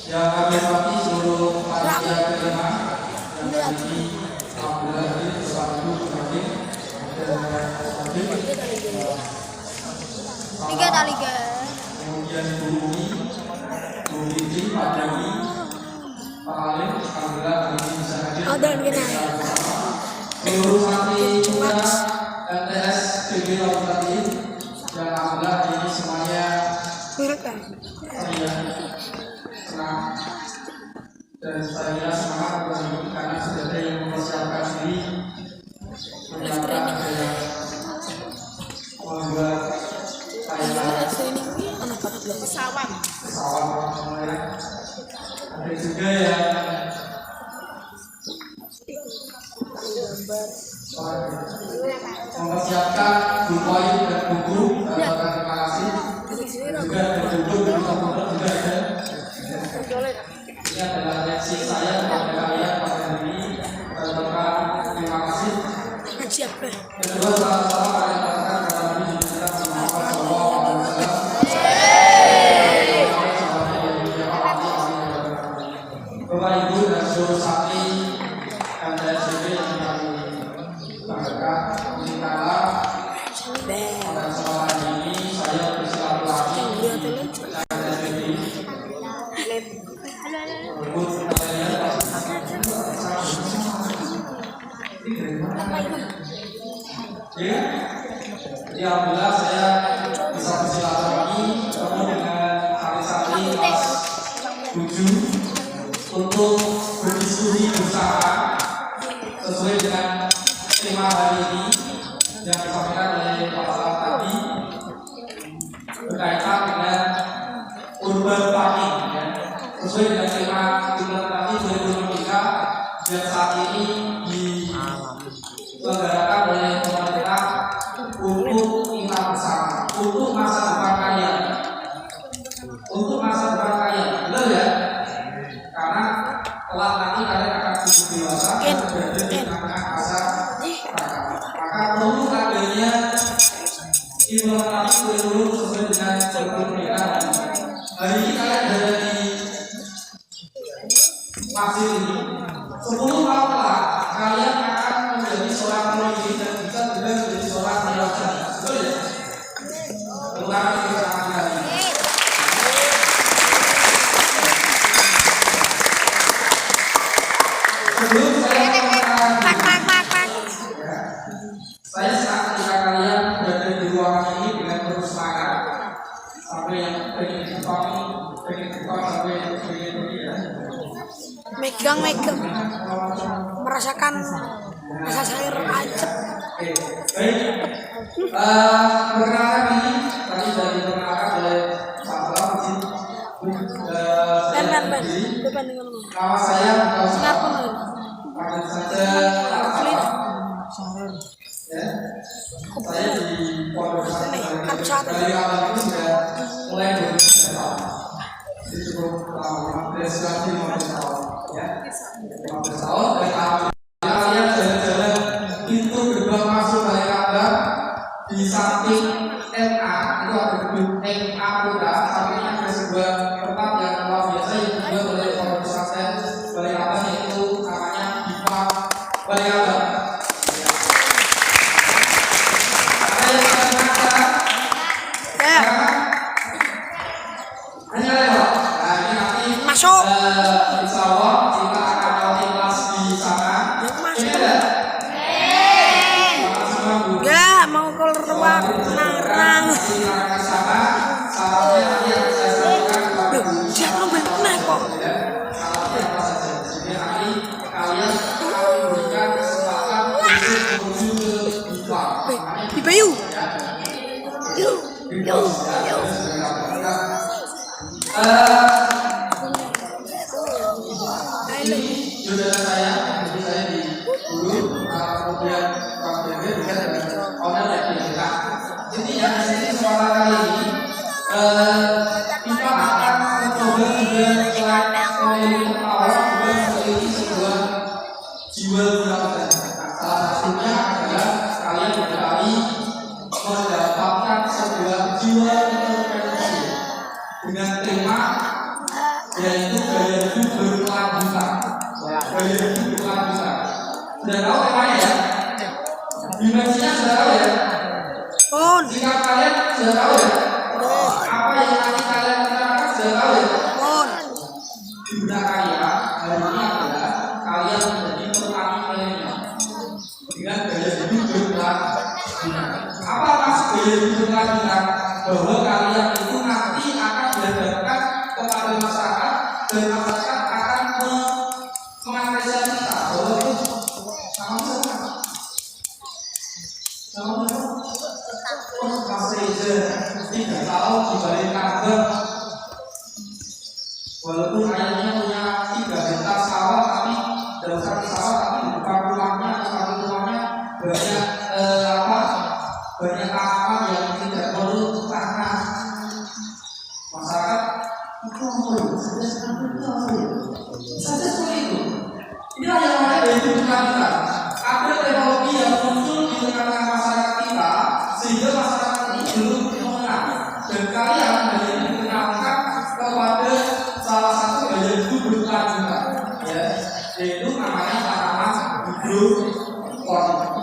yang kami hormati seluruh panitia terima yang tadi alhamdulillah tadi bersama ibu pendamping dan Liga. Kemudian Bu Umi, Bu Binti, Pak Dani, Pak Alim, alhamdulillah hari ini bisa hadir. Seluruh santri muda MTS PB Labuhan yang alhamdulillah hari ini semuanya senang dan saya semangat karena sudah ada yang mempersiapkan diri ternyata ada yang membuat pesawat ada juga yang mempersiapkan buku dan buku dan terima kasih juga ada buku dan juga ada. Ini adalah reaksi saya kepada kalian pada hari ini. Terima kasih. Kedua, sama-sama kalian katakan pada Nabi Muhammad SAW. Bapak Ibu dan seluruh santri MTSB yang kami banggakan, insyaallah pada kesempatan ini saya bersilaturahmi jadi alhamdulillah saya bisa bersilaturahmi ketemu dengan santri-santri kelas 7 untuk berdiskusi bersama sesuai dengan tema hari ini yang disampaikan oleh Pak Salam tadi berkaitan dengan urban farming ya. Sesuai dengan tema implementasi 2023 yang saat ini diselenggarakan oleh pemerintah untuk kita bersama, untuk masa depan kalian, untuk masa depan kalian, benar ya? Karena kelak nanti kalian akan tumbuh dewasa dan berada di tengah masa peradaban. Maka perlu adanya implementasi kurikulum sesuai dengan kurikulum mereka. Hari ini kalian berada di masjid ini. 10 tahun kelak kalian akan menjadi seorang polisi dan bisa juga menjadi seorang perawat. Betul ya? Terutama di perusahaan hari ini. Sebelum saya mengatakan saya senang ketika kalian berada di ruangan ini dengan terus semangat sampai yang pengen sampai yang pengen pergi ya. Megang merasakan rasa sayur ajep. Baik, perkenalkan ini tadi sudah diperkenalkan oleh Pak Salam nama saya bukan siapa panggil saja ya. Saya di Pondok Pesantren dari awal ini sudah mulai berjalan. Jadi cukup lama, 15 tahun ya. 15 tahun dari awal kalian jalan-jalan pintu gerbang masuk Balai Kambang di samping MA itu ada gedung MA Kota, sampingnya ada sebuah tempat yang luar biasa yang dibuat oleh Pondok Pesantren Balai Kambang yaitu namanya Diva Balai Kambang. Masuk. Insya Allah kita akan melalui kelas di sana. Enggak mau keluar narang. Jangan benar kok. Di Bayu. Yuk. kita akan mencoba juga selain ketawa juga memiliki sebuah jiwa berapa. Salah satunya adalah kalian berkali mendapatkan sebuah jiwa intervensi dengan tema yaitu gaya hidup berkelanjutan. Gaya hidup berkelanjutan. Sudah tahu temanya ya? Dimensinya sudah tahu ya? Jika kalian sudah tahu ya? Apa yang nanti kalian lakukan sudah tahu ya? Di benak kalian hari ini adalah kalian menjadi petani milenial dengan gaya hidup berkelanjutan. Apa maksud gaya hidup berkelanjutan? Bahwa kalian itu nanti akan dihadapkan kepada masyarakat dan masyarakat akan mengapresiasi kita bahwa itu Mas Reza tidak tahu dibalik kabar walaupun ayahnya punya 3 hektar sawah tapi dalam satu sawah tapi di depan rumahnya banyak banyak tanaman yang tidak perlu tanah. Masyarakat itu saja seperti itu. Inilah yang namanya gaya hidup berkelanjutan. Ada teknologi yang muncul di tengah-tengah masyarakat kita sehingga masyarakat ini belum mengenal. Dan kalian hanya dikenalkan kepada salah satu gaya hidup berkelanjutan, ya, yaitu namanya tanaman hidroponik.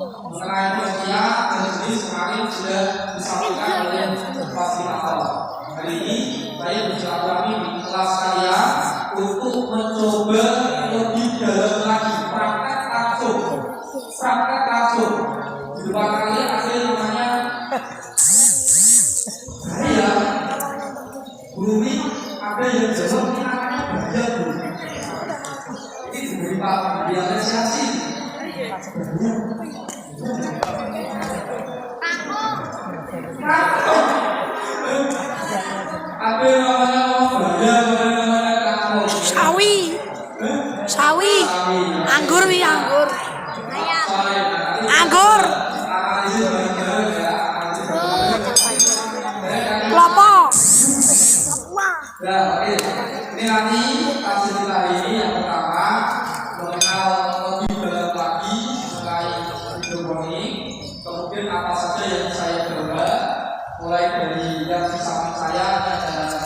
Mengenai penelitian dan jenis kemarin sudah disampaikan oleh fasilitator. Hari ini saya bersilaturahmi di kelas kalian untuk mencoba lebih dalam lagi praktek langsung. Di depan kalian ada yang namanya bahaya, bumi, ada yang jawab ini namanya bahaya bumi. Ini diberi diapresiasi. Ada yang namanya bahaya, ada yang namanya kakao. Sawi. Anggur. Kelapa. Ya, oke. Ini nanti hasil kita ini yang pertama mengenal lebih dalam lagi mengenai hidroponik. Kemudian apa saja yang saya coba, mulai dari yang di samping saya ada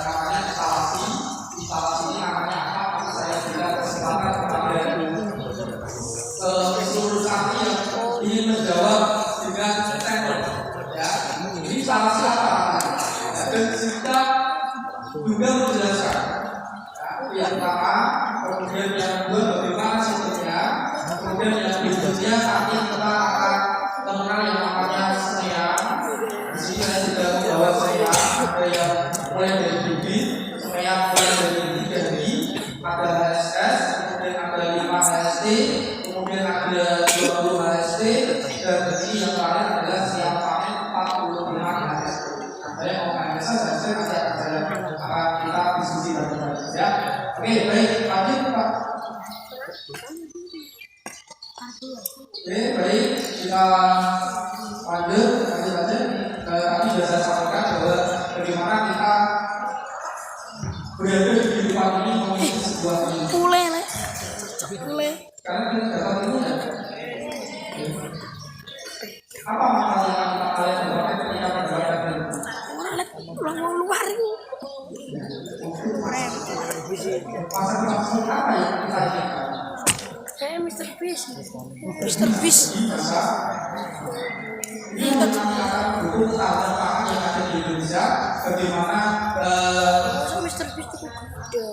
namanya instalasi. Instalasi ini namanya apa? Nanti saya berikan kesempatan kepada seluruh santri yang ingin menjawab dengan stempel. Ya, ini instalasi apa? Dan kita juga menjelaskan yang pertama, kemudian yang kedua bagaimana sistemnya, kemudian yang berikutnya nanti kita akan mengenal yang namanya semean. Di sini saya sudah membawa semean, ada yang mulai dari bibit, semean mulai dari bibit, ada HSS, kemudian ada 5 HST, kemudian ada 20 HST, dan ini yang terakhir adalah siap panen 45 HST. Saya mau nanya saja, saya akan kita diskusi bareng-bareng ya. Oke, baik, lanjut Pak. Oke, baik, kita lanjut aja. Tadi sudah saya sampaikan bahwa bagaimana kita berada di kehidupan ini memiliki sebuah Pule. karena kita dapat ilmu ya. Apa makna yang kalian dapatkan ketika mendapatkan ilmu? Orang luar itu. Pasal apa yang kita inginkan? Kayak Mr. Beast. Ini menanyakan buku tentang pangan yang ada di Indonesia, bagaimana Mr. Beast itu gede.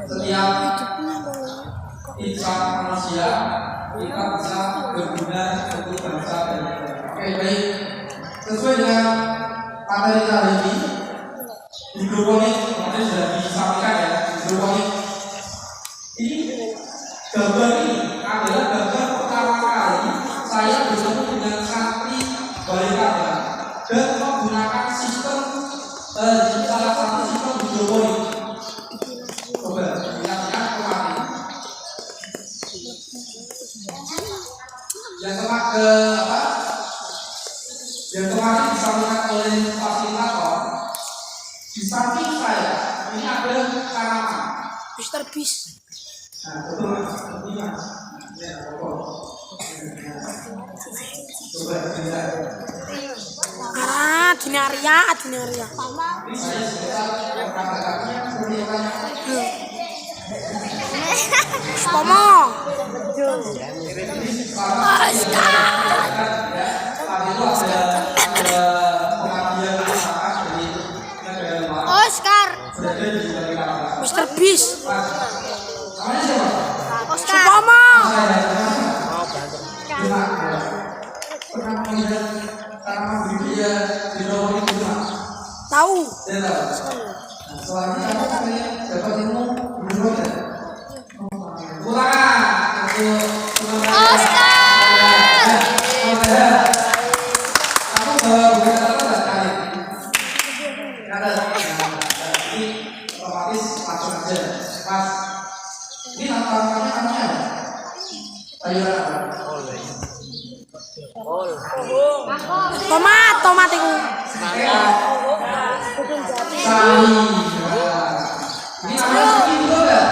setiap insan manusia kita bisa berguna untuk bangsa dan negara. Oke, baik. Sesuai dengan materi kali ini, hidroponik kemarin sudah disampaikan ya. Hidroponik ini gambar ini adalah gambar pertama kali saya bertemu dengan santri Balikada dan menggunakan sistem salah satu sistem hidroponik. Coba lihat kemarin. Yang kemarin disampaikan oleh fasilitator, di samping saya ini ada tanaman. Mr. Beast. Nah, betul ini mas. Ya, betul. Coba bisa. Dinaria. Ini saya sekitar kata-katanya seperti apa? Pomo. Oscar. Mr. Beast. Oscar. Pomo. Tahu. Selanjutnya dapat ilmu berikutnya. Oscar. Aku bawa beberapa kata kali. Kata ini otomatis langsung aja. Mas, ini namanya sayuran apa? Tomat itu. Ini namanya sapi betul nggak?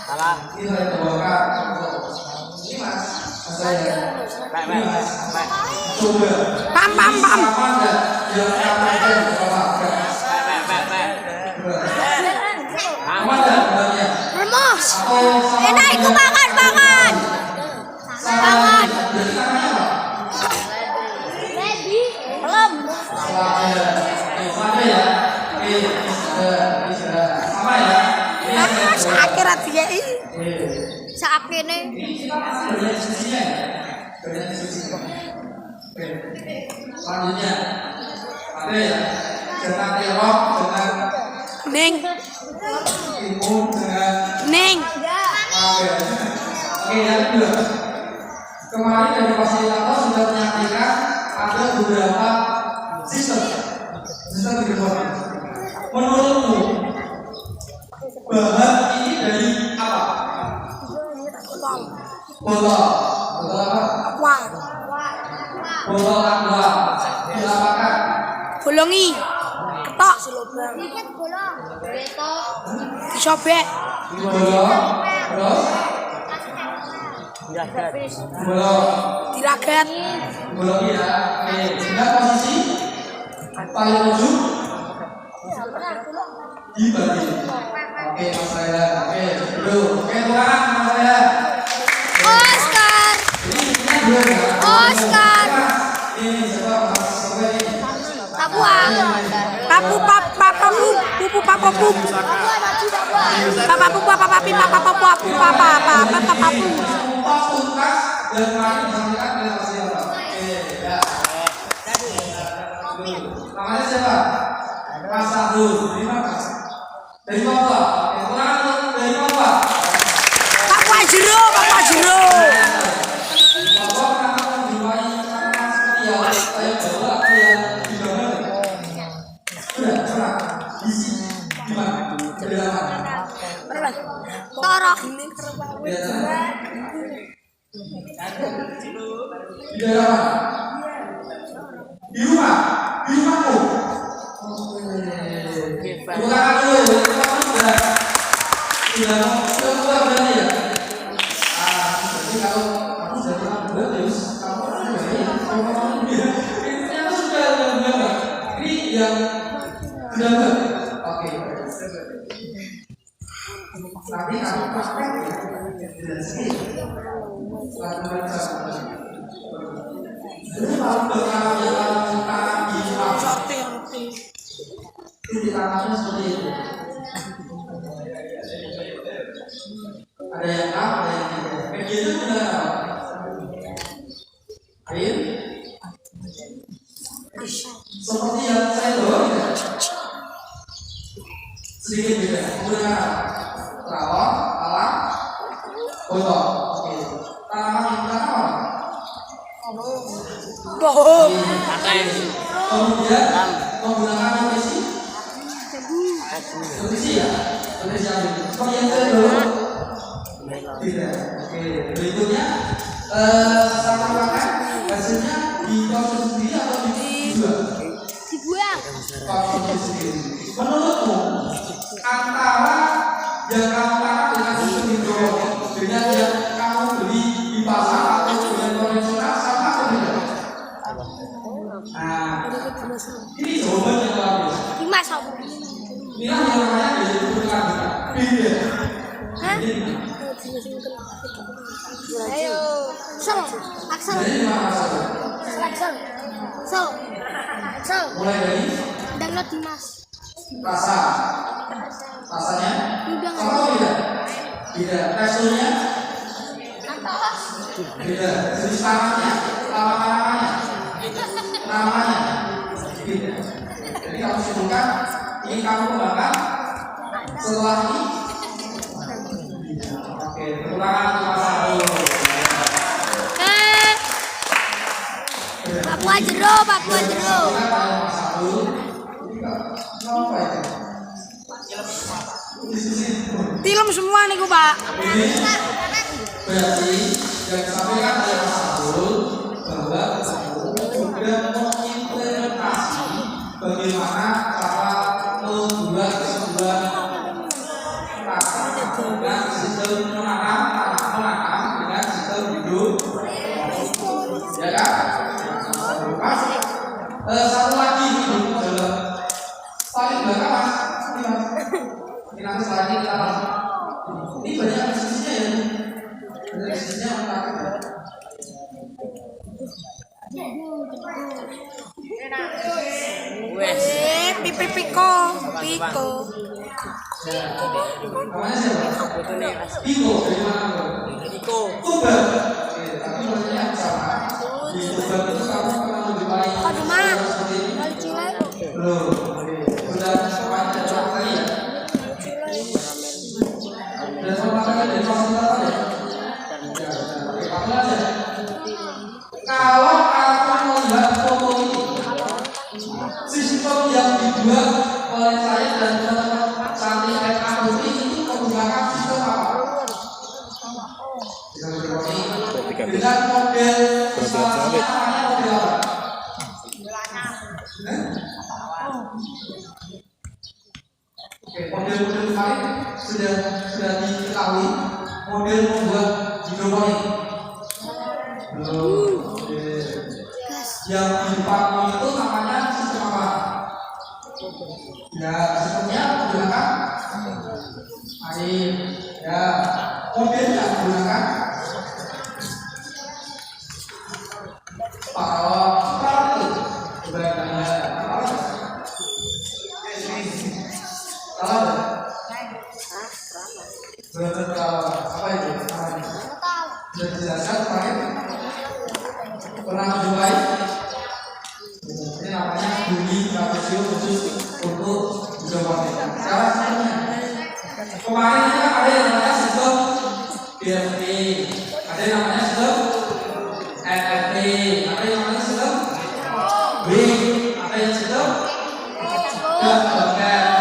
Salah. Ini saya bawakan. Ini mas saya. Ini mas. Coba. Pam. Apa enggak? Yang namanya apa? Apa enggak namanya? Remus. Atau Enak itu makan. Jadi namanya apa? Belum. Sama ya. Sama ya. Sakit dia ini. Sakit nih. Banyak sisinya. Banyak sisi. Selanjutnya ada ya. Dengan terok, dengan Ning. timun, dengan Ning. Oke, yang kedua. Kemarin dari fasilitator sudah menyampaikan ada beberapa sistem kehidupan. Menurutmu bahan ini dari apa? Botol apa? Aqua. Botol aqua. Dilapakan. Bolongi. Ketok si lubang. Disobek. Bolong. Terus bolong. Diragat. Bolong ya. Oke. Sehingga posisi paling ujung dibagi. Oke, mas saya. Oke, dulu. Oke, tuan mas saya. Oscar. Ini dua ya. Oscar. Ini siapa mas saya ini? Papua. Papu. Empat tuntas dan kemarin disampaikan oleh fasilitator. Oke, ya. Namanya siapa? Mas Sahrul. Terima kasih. Dari Papua. Oke, tuan dari Papua. Papua jero. Papua kenapa menjumpai tanaman seperti yang saya bawa atau yang di gambar? Sudah. Di sini. Di mana? Di dalam. Torok. Di dalam. Di rumahmu. Bukan dulu, sudah keluar berarti ya. Jadi kalau aku sudah bilang bagus, ini ternyata sudah benar. Ini yang sudah oke. Tapi kami praktek tidak sih. Jadi kalau bertanam di tanahnya seperti itu. Ada yang A, ada yang B. Media itu benar apa? Air. Seperti yang saya bawa tidak? Sedikit beda. Menggunakan rawon, alam, botol. Oke. Tanaman yang pertama apa? Bohong. Kemudian menggunakan nutrisi. Nutrisi ya? Nutrisi yang seperti yang saya bawa. Tidak. Oke. Berikutnya sama makan hasilnya dikonsumsi sendiri atau konsumsi sendiri. Menurutmu antara yang kamu tangkap dengan sistem hidroponik dengan yang kamu beli di pasar atau dengan konvensional sama atau beda? Nah, ini jawaban yang luar biasa. Dimas apa? Inilah yang namanya dibutuhkan beda. Hah? Ayo, Axel, Axel, Jadi gimana Axel? Axel, Axel, Axel. Mulai dari Download Dimas. rasanya Udah sama atau beda? Beda. Teksturnya Atas. beda. Jenis tanahnya, namanya beda. Jadi kamu simpulkan ini kamu kembangkan setelah ini. Oke, kekurangan cuma 1. Papua Jero, Papua Jero. Film semua nih gua, Pak. Berarti yang disampaikan oleh Mas Abdul bahwa kamu sudah mengimplementasi bagaimana cara membuat sebuah rasa dengan sistem menanam dengan sistem hidup, ya kan? Mas, satu lagi nih adalah paling belakang Mas. Ini nanti setelah ini kita langsung. Ini banyak resistnya ya. Resistnya Piko. namanya siapa? Iko, dari mana? Iko. Tuban. Tapi maksudnya sama. Di Tuban itu kamu pernah menjumpai seperti ini? Belum. Sudah semuanya coba kali ya? Dan sama kali dari fasilitas ya? Oke, kamu aja. Kalau aku melihat foto ini, sistem yang dibuat oleh saya dan teman-teman Santi FA itu menggunakan sistem apa? Dengan model instalasinya namanya model apa? Oke, model-model kemarin sudah diketahui model membuat hidroponik. Yang di depanmu itu namanya sistem apa? Ya, sistemnya menggunakan air. Ya, modelnya menggunakan paralon. Itu coba tanya. Salah. Apa itu? Sudah dijelaskan kemarin. Pernah menjumpai? Ini namanya bumi trapesium khusus untuk hidroponik. Sekarang sebenarnya kemarin ini kan ada yang namanya sistem BFT, ada yang namanya sistem NFT, ada yang namanya sistem WIG, ada yang sistem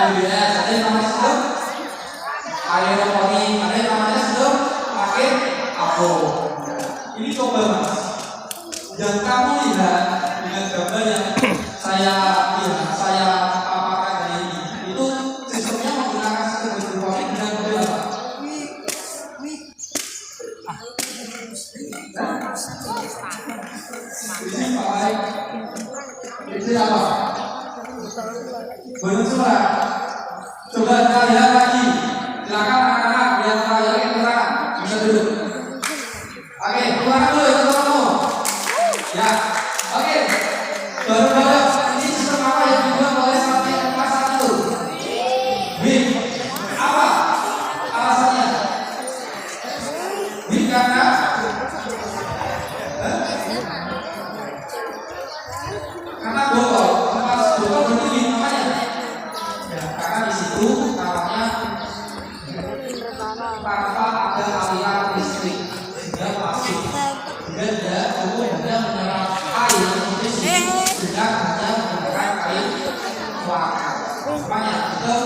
BBS, ada yang namanya sistem aeroponik, ada yang namanya sistem pakai APO. Ini coba Mas, yang kamu lihat dengan gambar yang saya paparkan hari ini, itu sistemnya menggunakan sistem hidroponik dengan model apa? Ini baik. Itu apa? Bonus surat. Coba kita lihat lagi. Silakan anak-anak yang yang terang bisa duduk. Oke, keluar dulu itu kamu. Ya, oke. Baru-baru ini sistem apa yang dibuat oleh Santi kelas 1? WIG. Apa alasannya? WIG karena botol, tempat botol berdiri namanya. Ya, karena di situ namanya tanpa ada aliran listrik sehingga pasif. Tidak menyerap air seperti sini dengan hanya menggunakan air warna. Makanya itu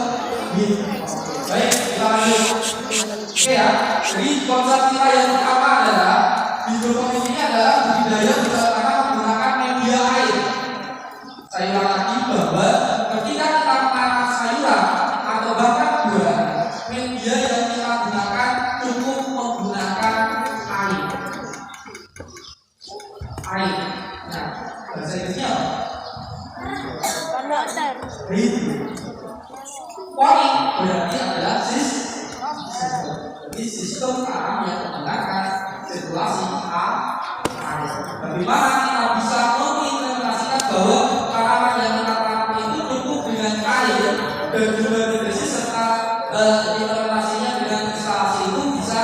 baik kita lanjut. Oke ya, jadi konsep kita yang pertama adalah hidroponik ini adalah budidaya bertanam menggunakan media air. Saya ulang lagi bahwa dokter. Poli berarti adalah jadi sistem tanam yang menggunakan sirkulasi air. Bagaimana kita bisa mengimplementasikan bahwa tanaman yang kita tanam itu cukup dengan air dan juga nutrisi serta implementasinya dengan instalasi itu bisa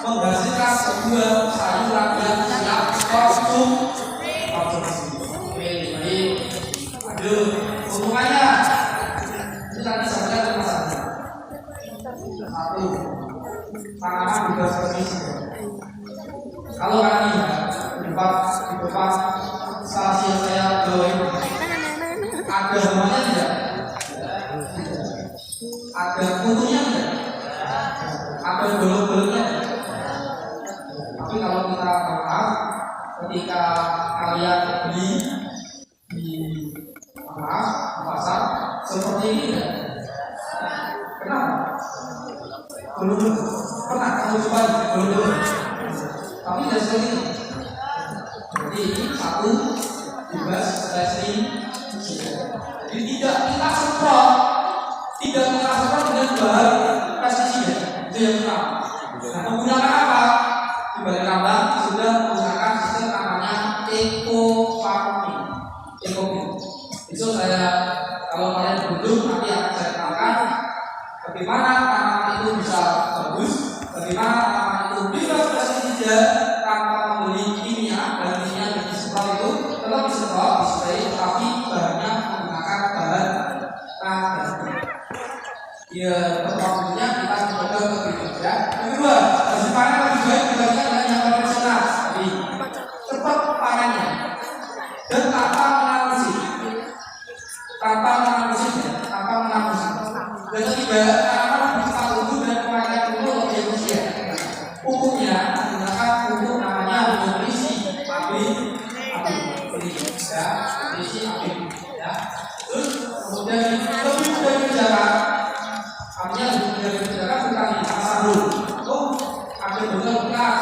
menghasilkan sebuah sayuran yang siap konsumsi. Oke, baik. Aduh, hubungannya itu tadi saya masalahnya. Satu, tanaman juga seperti itu. Kalau kami di depan stasi yang saya bawa ini ada hambanya tidak? Ada kutunya tidak? Ada bolong-bolongnya? Tapi kalau kita paham, ketika kalian beli di pasar seperti ini tidak? Kenapa? Belum pernah kamu coba belum. Tapi tidak seperti ini. Jadi ini satu bebas testing. Jadi tidak kita semprot dengan bahan pestisida. Itu yang pertama. Nah, menggunakan apa? Di balik tambang sudah menggunakan sistem namanya eco farming. Itu saya kalau kalian beruntung nanti akan saya terangkan bagaimana tanaman itu bisa bagus, bagaimana tanaman itu bebas pestisida tanpa membeli kimia dan kimia yang disemprot itu tetap disemprot, dispray, tapi bahannya menggunakan bahan nabati. Ya, pertama kita mencoba begitu ya. Yang kedua, hasil panen lebih baik dibandingkan dengan yang konvensional. Jadi cepat panennya dan tanpa menanam mesin. Dan ketiga, tanaman bisa tumbuh dan pemakaian tumbuh lebih efisien. Pupuknya menggunakan pupuk namanya nutrisi abri, ya. Terus kemudian lebih mudah dikerjakan. Artinya lebih mudah dikerjakan bukan di masa dulu. Ada bentuk bekas,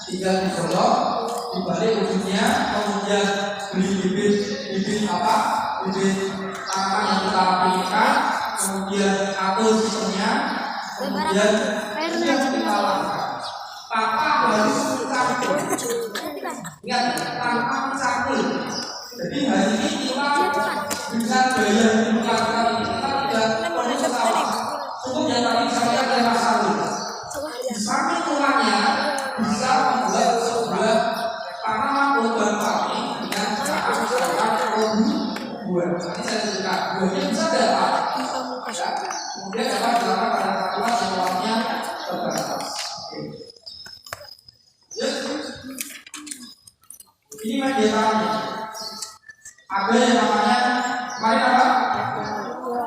tinggal dicolok, dibalik ujungnya, kemudian beli bibit tanaman yang kita pilihkan, kemudian atur sistemnya, kemudian kita lakukan tanpa harus campur. Ingat, tanpa campur. Jadi hari ini kita bisa gaya melakukan ini, kita tidak perlu sesawah. Cukup yang tadi saya dari masa dulu. Di samping rumahnya bisa membuat sebuah tanaman urban farming dengan cara sayuran buah. Nanti saya tunjukkan buahnya bisa dapat. Ya. Kemudian dapat dilakukan pada satuan yang luasnya terbatas. Ini media tanamnya. Ada yang namanya kemarin apa?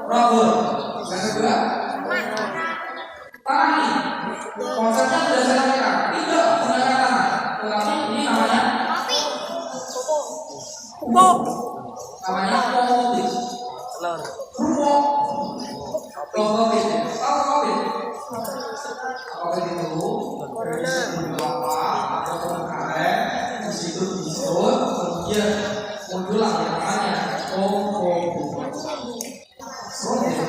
Robot. Yang kedua tanah ini. Konsepnya sudah saya sampaikan. Tidak menggunakan tanah, tetapi ini namanya pupuk. Namanya komposit. Pupuk. Komposit. Tahu komposit? Komposit itu apa? Atau karet di situ disusun, kemudian muncul yang namanya komposit. Soalnya,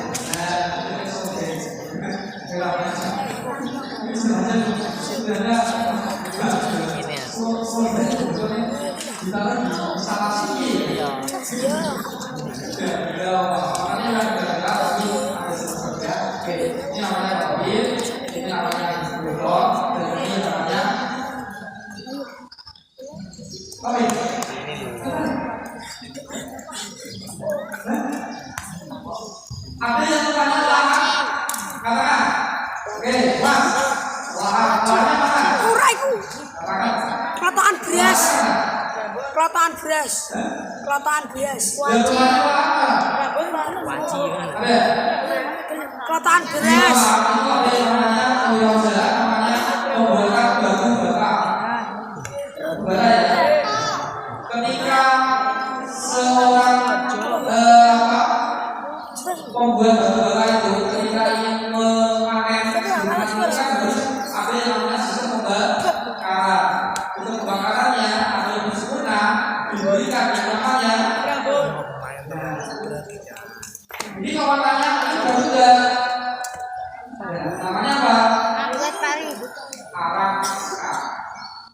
ada yang bertanya lahan? Katakan. Oke, Mas. Lahannya mana? Uraiku. Katakan. Kelatoan beras. Kelatoan beras. Kelatoan beras. Yang bertanya lahan? Ada. Kelatoan beras. Itu ada yang namanya pembuatan batu bata. Bata ya. Ketika seorang pembuat batu bata itu ketika ingin memanen ada yang namanya sistem pembakaran. Untuk pembakarannya ada yang sempurna diberikan yang namanya warnanya sudah juga. Namanya apa? Araka.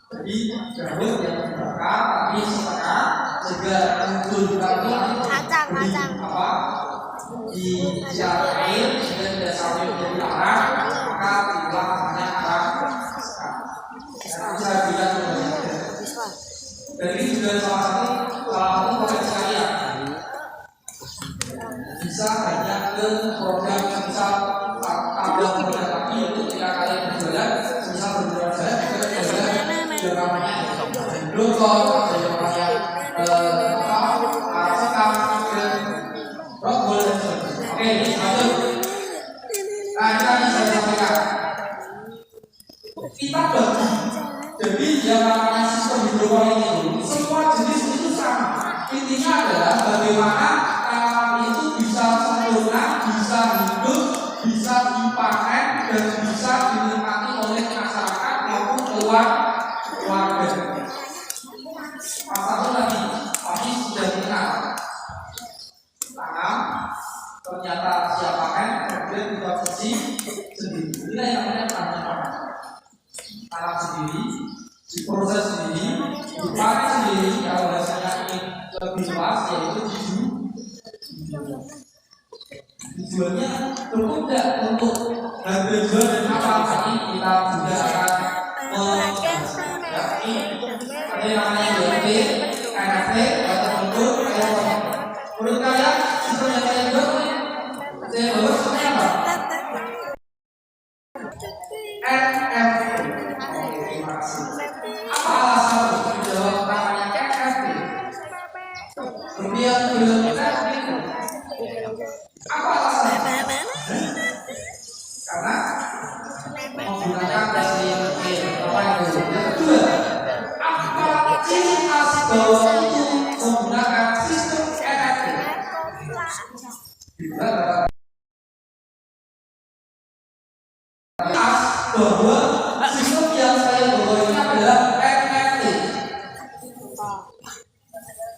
Jadi gabus yang terbakar tapi setengah sehingga muncul juga Kacang. apa di siar air sehingga tidak sampai menjadi arang, maka itulah namanya araka. Bisa bilang dan ini juga salah satu potensi saya bisa banyak ke program misal tabel program lagi itu ketika kalian berjualan misal berjualan saya juga jualan namanya blokor ada yang namanya sekam dan rockball dan sebagainya. Oke, ini satu. Nah, ini tadi saya sampaikan kita bagi. Jadi yang namanya sistem hidroponik itu semua jenis itu sama. Intinya adalah bagaimana tanaman itu bisa sempurna, bisa hidup, bisa dipanen dan bisa dinikmati oleh masyarakat maupun keluarga. Satu lagi, kami sudah kenal tanam, ternyata siap panen, kemudian kita cuci sendiri. Inilah yang namanya tanaman. Tanam sendiri, diproses sendiri, dipakai sendiri. Kalau hasilnya ini lebih luas, yaitu dijualnya cukup tidak untuk harga jual dan apa ini kita juga akan ada yang namanya NFT, NFT atau bentuk menurut kalian sistem yang saya buat saya bawa sebenarnya apa? NFT. Apa alasan menjawab namanya NFT? Kemudian belum NFT. Apa alasannya? Karena menggunakan teknologi apa yang kedua, apa ciri khas bahwa itu menggunakan sistem NFT? Khas bahwa sistem yang saya bawa ini adalah NFT.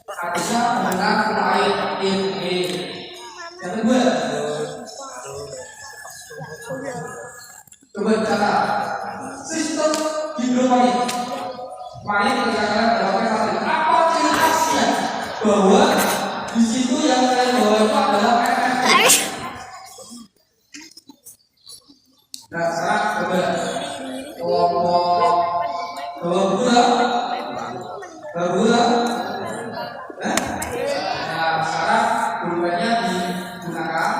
Artinya menggunakan air ini. Yang kedua, coba bicara sistem hidroponik. Mari kita jawabkan satu. Apa ciri khasnya bahwa di situ yang saya bawa itu adalah NFT? Nah, sekarang coba kelompok gula. Nah, sekarang gulanya digunakan.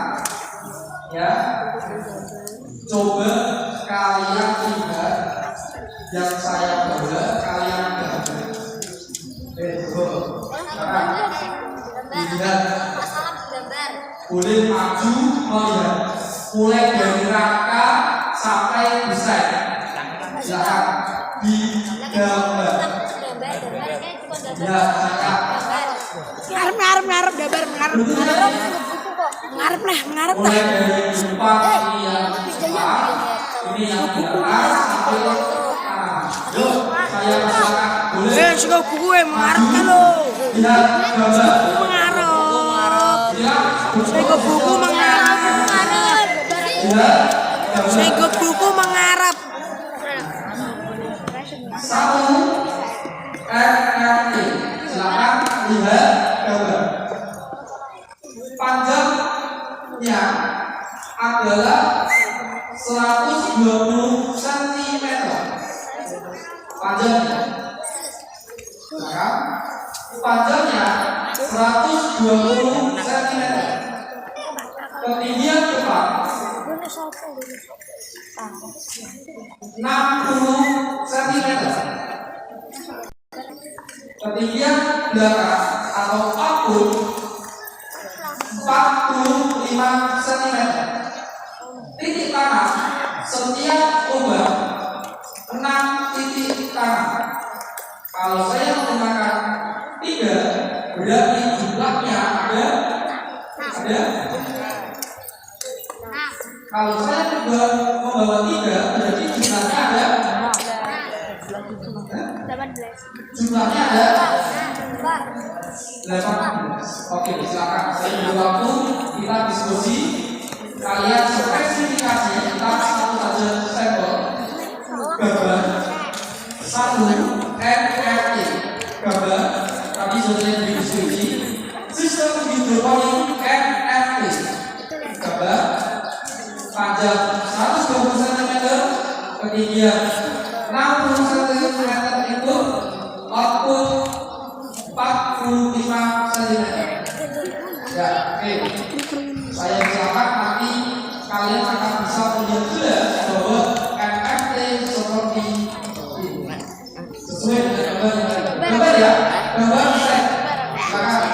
Ya, coba kalian lihat yang saya bawa, kalian lihat. Sekarang lihat, boleh maju melihat, mulai dari rangka sampai besar. Silakan digambar. Ya, Ngarep dabar ngarep lah. mulai dari depan ini yang depan, ini yang di atas sampai kanan. Yuk, saya silakan boleh. Suka buku mengarep kalau. Lihat gambar. Saya buku mengarep. Lihat gambar. Satu NFT. Silakan lihat gambar. Panjangnya adalah 120 cm. Panjangnya. Nah, panjangnya 120 cm. Ketinggian depan 60 cm. Ketinggian belakang atau akun 45 cm. Titik tanam setiap lubang 6 titik tanam. Kalau saya menggunakan 3, berarti jumlahnya ada. Kalau saya membawa 3, berarti jumlahnya ada. Jumlahnya ada 18. Oke, silakan. Saya beri waktu kita diskusi. Kalian spesifikasi kita satu saja sampel gambar satu NFT gambar tadi sudah didiskusi sistem hidroponik NFT gambar panjang 120 cm ketinggian 60 cm itu output 45 cm. Ya, oke. Saya silakan nanti kalian akan bisa melihat jelas bahwa NFT seperti ini. Sesuai dengan gambar yang ada. Gambar ya, gambar bisa. Silakan.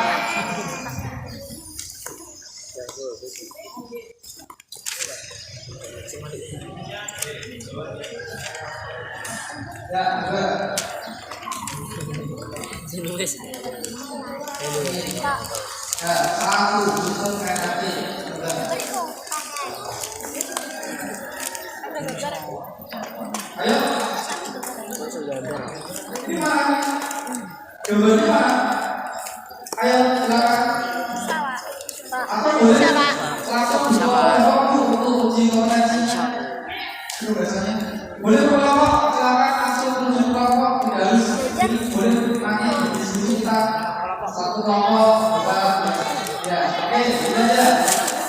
Ya, gambar. Ya, satu sistem NFT. Ayo. Di mana? Gambarnya mana? Ayo, silakan. Atau boleh langsung waktu untuk uji kompetensi. Itu biasanya. Boleh berkelompok, silakan langsung menuju kelompok. Tidak harus ini boleh nanti diskusi kita satu kelompok. Ya, oke, sudah ya.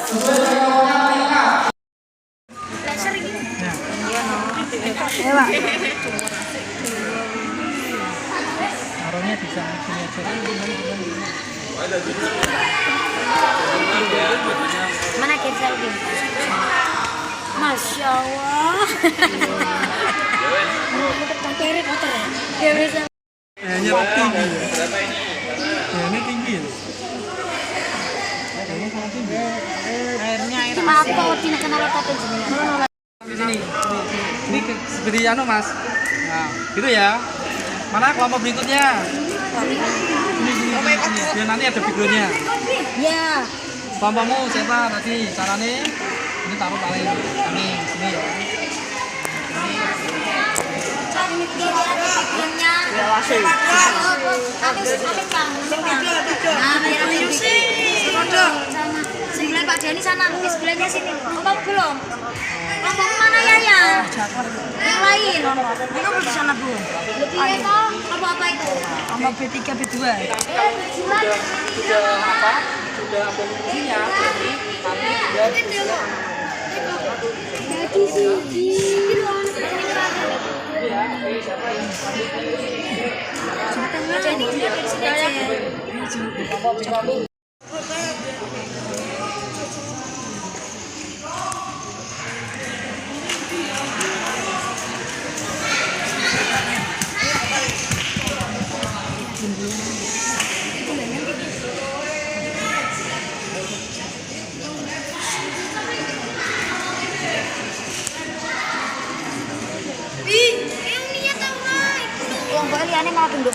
Sesuai dengan kelompoknya meningkat. Taruhnya bisa sini aja. Mana cancel game? Masya Allah. Kayaknya tinggi. Kayaknya tinggi. Kayaknya sangat tinggi. Airnya air. Apa tidak kenal apa jenengan? Di sini. Ini seperti anu Mas. Nah, gitu ya. Mana kelompok berikutnya? Ini. Biar nanti ada backgroundnya. Ya. Kelompokmu siapa tadi? Caranya ini taruh paling ini sini ya. Sebelah Pak Jani sana, di sebelahnya sini. Kelompok belum? Kelompok mana ya? Yang lain. Ini belum di sana Bu. Lebih itu kelompok apa itu? Kelompok B3 B2. Sudah apa? Sudah ada fungsinya. Nanti dia Kelompok liane mau tunduk